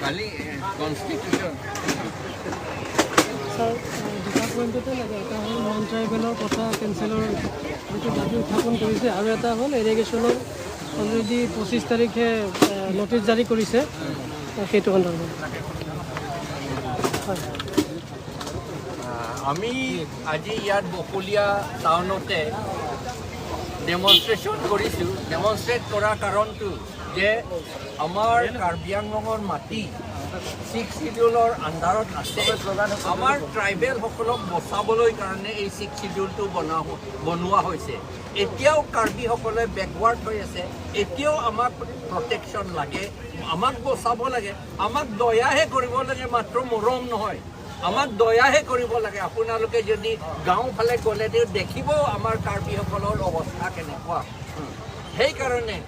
কালি constitution sir দুটা পইণ্টতে লাগে এটা হ'ল নন ট্ৰাইবেলৰ কথা কেঞ্চেলৰ যিটো দাবী উত্থাপন কৰিছে আৰু এটা হ'ল ইৰিগেশ্যনৰ অলৰেডি 25 তাৰিখে নটিচ জাৰি কৰিছে সেইটো সন্দৰ্ভত হয় আমি আজি ইয়াত বকলীয়া টাউনতে ডেমনষ্ট্ৰেশ্যন কৰিছোঁ ডেমনষ্ট্ৰেট কৰাৰ কাৰণটো যে আমাৰ কাৰ্বি আংলঙৰ মাটি 6 শিডিউলৰ আণ্ডাৰত আছে আমাৰ ট্ৰাইবেলসকলক বচাবলৈ কাৰণে এই 6 শিডিউলটো বনোৱা হৈছে এতিয়াও কাৰ্বিসকলে বেকৱাৰ্ড হৈ আছে এতিয়াও আমাক প্ৰটেকশ্যন লাগে আমাক বচাব লাগে আমাক দয়াহে কৰিব লাগে মাত্ৰ মৰম নহয় আমাক দয়াহে কৰিব লাগে আপোনালোকে যদি গাঁও ফালে গ'লে দেখিব আমাৰ কাৰ্বিসকলৰ অৱস্থা কেনেকুৱা সেইকাৰণে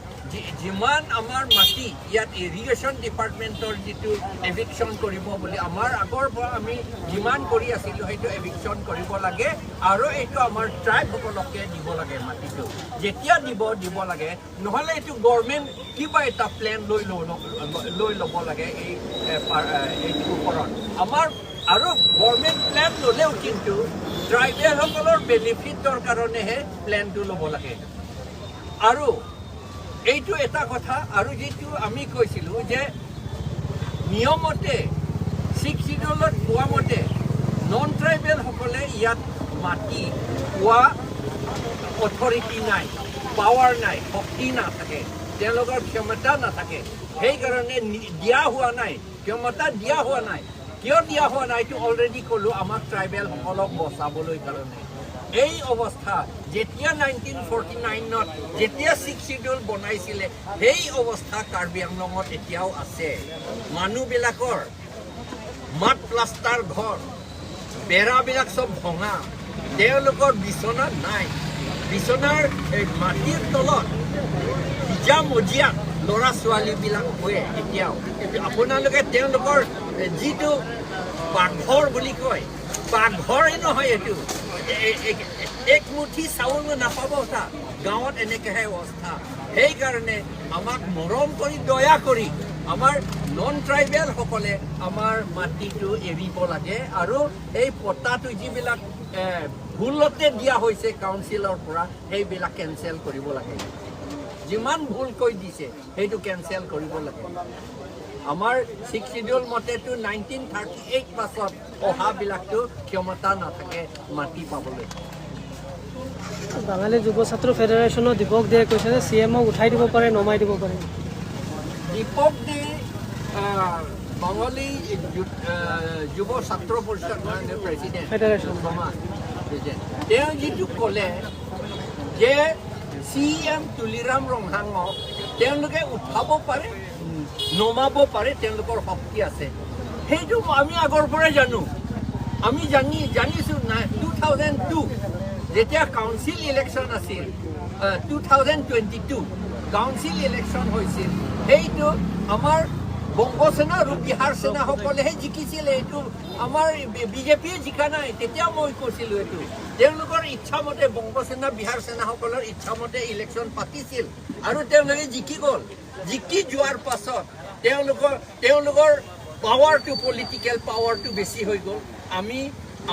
যিমান আমাৰ মাটি ইয়াত ইৰিগেশ্যন ডিপাৰ্টমেণ্টৰ যিটো এভিকশ্যন কৰিব বুলি আমাৰ আগৰ পৰা আমি যিমান কৰি আছিলোঁ সেইটো এভিকশ্যন কৰিব লাগে আৰু এইটো আমাৰ ট্ৰাইবসকলকে দিব লাগে মাটিটো যেতিয়া দিব লাগে নহ'লে এইটো গভৰ্ণমেণ্ট কিবা এটা প্লেন লৈ ল'ব লাগে এইটোৰ ওপৰত আমাৰ আৰু গভৰ্ণমেণ্ট প্লেন ল'লেও কিন্তু ট্ৰাইবেলসকলৰ বেনিফিটৰ কাৰণেহে প্লেনটো ল'ব লাগে আৰু এইটো এটা কথা আৰু যিটো আমি কৈছিলোঁ যে নিয়মতে 6 শিডিউলত পোৱা মতে নন ট্ৰাইবেলসকলে ইয়াত মাটি পোৱা অথৰিটি নাই পাৱাৰ নাই শক্তি নাথাকে তেওঁলোকৰ ক্ষমতা নাথাকে সেইকাৰণে দিয়া হোৱা নাই ক্ষমতা দিয়া হোৱা নাই কিয় দিয়া হোৱা নাই এইটো অলৰেডি ক'লোঁ আমাক ট্ৰাইবেলসকলক বচাবলৈ কাৰণে এই অৱস্থা যেতিয়া 1949ত যেতিয়া 6 শিডিউল বনাইছিলে সেই অৱস্থা কাৰ্বি আংলঙত এতিয়াও আছে মানুহবিলাকৰ মাট প্লাষ্টাৰ ঘৰ বেৰাবিলাক চব ভঙা তেওঁলোকৰ বিচনা নাই বিচনাৰ মাটিৰ তলত ভিজা মজিয়াত ল'ৰা ছোৱালীবিলাক শুৱে এতিয়াও আপোনালোকে তেওঁলোকৰ যিটো পাকঘৰ বুলি কয় পাকঘৰেই নহয় এইটো এক মুঠি চাউল নাপাব তাত গাঁৱত এনেকৈহে অৱস্থা সেইকাৰণে আমাক মৰম কৰি দয়া কৰি আমাৰ নন ট্ৰাইবেলসকলে আমাৰ মাটিটো এৰিব লাগে আৰু এই পট্টাটো যিবিলাক ভুলতে দিয়া হৈছে কাউন্সিলৰ পৰা সেইবিলাক কেঞ্চেল কৰিব লাগে যিমান ভুলকৈ দিছে সেইটো কেঞ্চেল কৰিব লাগে আমাৰ 6 শিডিউল মতেতো 1938 পাছত অহাবিলাকতো ক্ষমতা নাথাকে মাটি পাবলৈ বাঙালী যুৱ ছাত্ৰ ফেডাৰেশ্যনৰ দীপক দিয়ে কৈছে যে CMক উঠাই দিব পাৰে নমাই দিব পাৰে দীপক দে বাঙালী যুৱ ছাত্ৰ পৰিষদ প্ৰেচিডেণ্ট ফেডাৰেশ্যন তেওঁ যিটো ক'লে যে CM তুলিৰাম ৰংহাঙক তেওঁলোকে উঠাব পাৰে নমাব পাৰে তেওঁলোকৰ শক্তি আছে সেইটো আমি আগৰ পৰাই জানো আমি জানিছোঁ 2002 যেতিয়া কাউন্সিল ইলেকশ্যন আছিল 2022 কাউন্সিল ইলেকশ্যন হৈছিল সেইটো আমাৰ বংগসেনা আৰু বিহাৰ সেনাসকলেহে জিকিছিল এইটো আমাৰ বিজেপিয়ে জিকা নাই তেতিয়া মই কৈছিলোঁ এইটো তেওঁলোকৰ ইচ্ছামতে বংগসেনা বিহাৰ সেনাসকলৰ ইচ্ছামতে ইলেকশ্যন পাতিছিল আৰু তেওঁলোকে জিকি গ'ল জিকি যোৱাৰ পাছত তেওঁলোকৰ পাৱাৰটো পলিটিকেল পাৱাৰটো বেছি হৈ গ'ল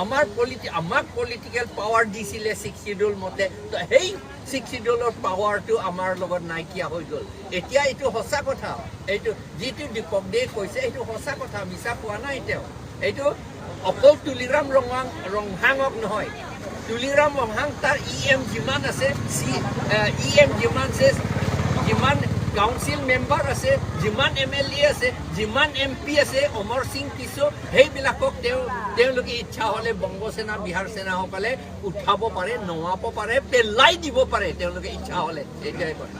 আমাক পলিটিকেল পাৱাৰ দিছিলে 6 শিডিউল মতে সেই 6 শিডিউলৰ পাৱাৰটো আমাৰ লগত নাইকিয়া হৈ গ'ল এতিয়া এইটো সঁচা কথা এইটো যিটো দীপক দে কৈছে এইটো সঁচা কথা মিছা কোৱা নাই তেওঁ এইটো অকল তুলিৰাম ৰংহাঙক নহয় তুলিৰাম ৰংহাং তাৰ EM যিমান আছে যিমান কাউন্সিল মেম্বাৰ আছে যিমান MLA আছে যিমান MP আছে অমৰ সিং কিছু সেইবিলাকক তেওঁলোকে ইচ্ছা হ'লে বংগসেনা বিহাৰ সেনাসকলে উঠাব পাৰে নমাব পাৰে পেলাই দিব পাৰে তেওঁলোকে ইচ্ছা হ'লে এইটোৱে কথা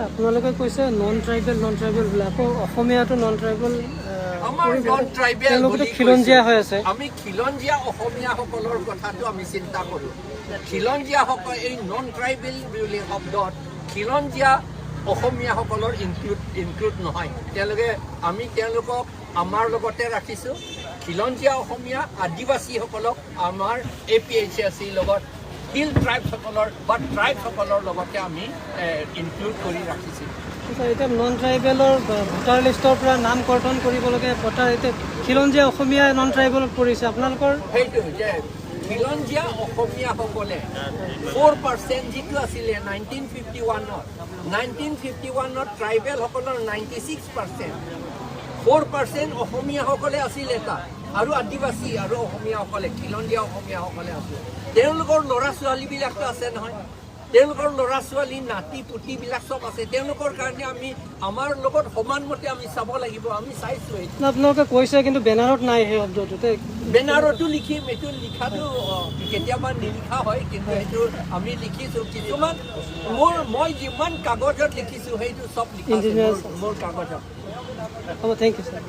আপোনালোকে কৈছে নন ট্ৰাইবেল বোলে আকৌ অসমীয়াটো নন ট্ৰাইবেল আমাৰ নন ট্ৰাইবেল খিলঞ্জীয়া হৈ আছে আমি খিলঞ্জীয়া অসমীয়াসকলৰ কথাটো আমি চিন্তা কৰোঁ খিলঞ্জীয়াসকল এই নন ট্ৰাইবেল বুলি শব্দত খিলঞ্জীয়া অসমীয়াসকলৰ ইনক্লুড নহয় তেওঁলোকক আমাৰ লগতে ৰাখিছোঁ খিলঞ্জীয়া অসমীয়া আদিবাসীসকলক আমাৰ APHC লগত হিল ট্ৰাইবসকলৰ বা ট্ৰাইবসকলৰ লগতে আমি ইনক্লুড কৰি ৰাখিছোঁ এতিয়া নন ট্ৰাইবেলৰ ভোটাৰ লিষ্টৰ পৰা নাম কৰ্তন কৰিবলগীয়া ভোটাৰ এতিয়া খিলঞ্জীয়া অসমীয়া নন ট্ৰাইবেলত পৰিছে আপোনালোকৰ সেইটো যে খিলঞ্জীয়া অসমীয়াসকলে 4% যিটো আছিলে 1951ত ট্ৰাইবেলসকলৰ 96%, 4% অসমীয়াসকলে আছিলে তাত আৰু আদিবাসী আৰু অসমীয়াসকলে খিলঞ্জীয়া অসমীয়াসকলে আছিলে। তেওঁলোকৰ ল'ৰা ছোৱালীবিলাকতো আছে নহয়, তেওঁলোকৰ ল'ৰা ছোৱালী নাতি পুতিবিলাক চব আছে। তেওঁলোকৰ কাৰণে আমি আমাৰ লগত সমানমতে আমি চাব লাগিব। আমি চাইছোঁ এইটো আপোনালোকে কৈছে কিন্তু বেনাৰত নাই সেই শব্দটোতে বেনাৰতো লিখিম। এইটো লিখাটো কেতিয়াবা নিলিখা হয়, কিন্তু সেইটো আমি লিখিছোঁ। কিছুমান মই যিমান কাগজত লিখিছোঁ সেইটো চব লিখিছোঁ মোৰ কাগজত। হ'ব, থেংক ইউ ছাৰ।